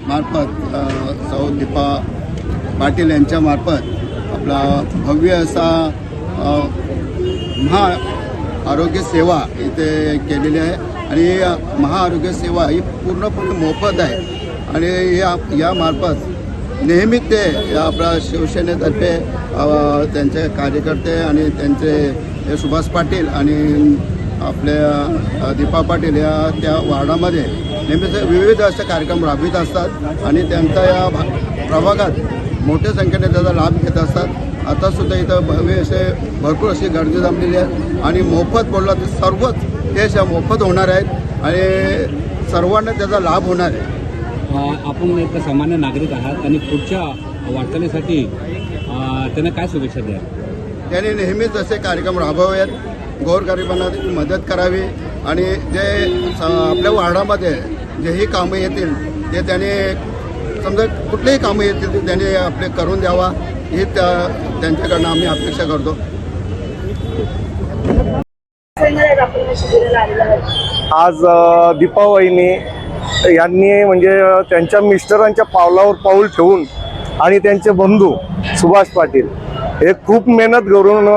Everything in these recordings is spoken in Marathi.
मार्फत सौ दीपा पाटील यांच्या मार्फत आपला भव्य असा महा आरोग्य सेवा इथे केलेली आहे आणि महाआरोग्य सेवा ही पूर्णपणे मोफत आहे आणि या मार्फत नेहमी ते आपल्या शिवसेनेतर्फे त्यांचे कार्यकर्ते आणि त्यांचे सुभाष पाटील आणि आपल्या दीपा पाटील या त्या वार्डामध्ये नेहमीच विविध असे कार्यक्रम राबवित असतात आणि त्यांचा या प्रभागात मोठ्या संख्येने त्याचा लाभ घेत असतात। आतासुद्धा इथं भव्य असे भरपूर अशी गर्दी जमलेली आहे आणि मोफत बोलला तर सर्वच केस मोफत होणार आहेत आणि सर्वांना त्याचा लाभ होणार आहे। आपण एक सामान्य नागरिक आहात आणि पुढच्या वाटचालीसाठी त्यांना काय शुभेच्छा द्या? त्यांनी नेहमीच असे कार्यक्रम राबवावेत, गोरगरिबांना मदत करावी आणि जे आपल्या वार्डामध्ये जेही कामं येतील ते त्याने समजा कुठलेही कामं येतील ते त्यांनी आपले करून द्यावा ही त्यांच्याकडनं आम्ही अपेक्षा करतो। आज दीपा वहिनी यांनी म्हणजे त्यांच्या मिस्टरांच्या पावलावर पाऊल ठेवून आणि त्यांचे बंधू सुभाष पाटील हे खूप मेहनत करून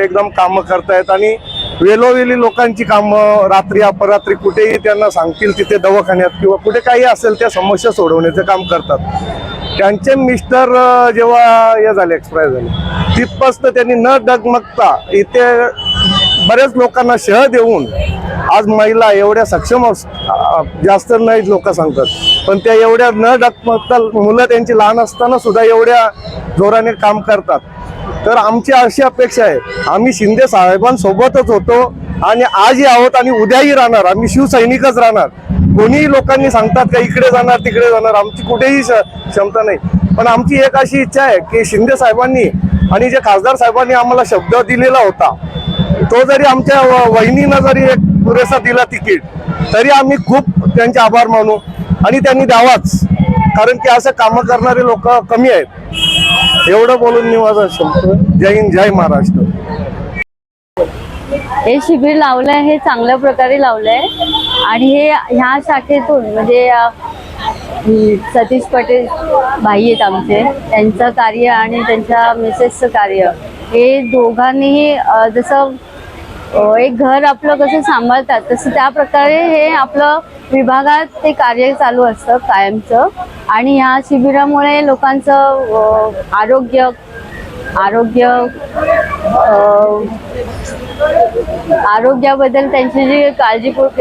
एकदम कामं करतायत आणि वेळोवेळी लोकांची कामं रात्री अपरात्री कुठेही त्यांना सांगतील तिथे दवाखान्यात किंवा कुठे काही असेल त्या समस्या सोडवण्याचं काम करतात। त्यांचे मिस्टर जेव्हा हे झाले एक्सपायर झाले तिथपासून त्यांनी न डगमगता इथे बऱ्याच लोकांना शह देऊन आज महिला एवढ्या सक्षम जास्त नाही लोक सांगतात पण त्या एवढ्या न डगमगता मुलं त्यांची लहान असताना सुद्धा एवढ्या जोराने काम करतात। तर आमची अशी अपेक्षा आहे, आम्ही शिंदे साहेबांसोबतच होतो आणि आजही आहोत आणि उद्याही राहणार, आम्ही शिवसैनिकच राहणार। कोणीही लोकांनी सांगतात का इकडे जाणार तिकडे जाणार, आमची कुठेही क्षमता नाही, पण आमची एक अशी इच्छा आहे की शिंदे साहेबांनी आणि जे खासदार साहेबांनी आम्हाला शब्द दिलेला होता तो जरी आमच्या वहिनीनं जरी एक पुरेसा दिला तिकीट तरी आम्ही खूप त्यांचे आभार मानू आणि त्यांनी द्यावाच, कारण की असं कामं करणारे लोक कमी आहेत। एवढं बोलून मी माझा शब्द जय हिंद जय महाराष्ट्र। हे शिबिर लावलंय हे चांगल्या प्रकारे लावलंय आणि हे ह्या शाखेतून म्हणजे सतीश पटेल भाई आहेत आमचे, त्यांचं कार्य आणि त्यांच्या मिसेसचं कार्य हे दोघांनीही जसं एक घर आपलं कसं सांभाळतात तसं त्या प्रकारे हे आपलं विभागात ते कार्य चालू असतं कायमचं आणि ह्या शिबिरामुळे लोकांचं आरोग्याबद्दल त्यांची जी काळजीपूर्वक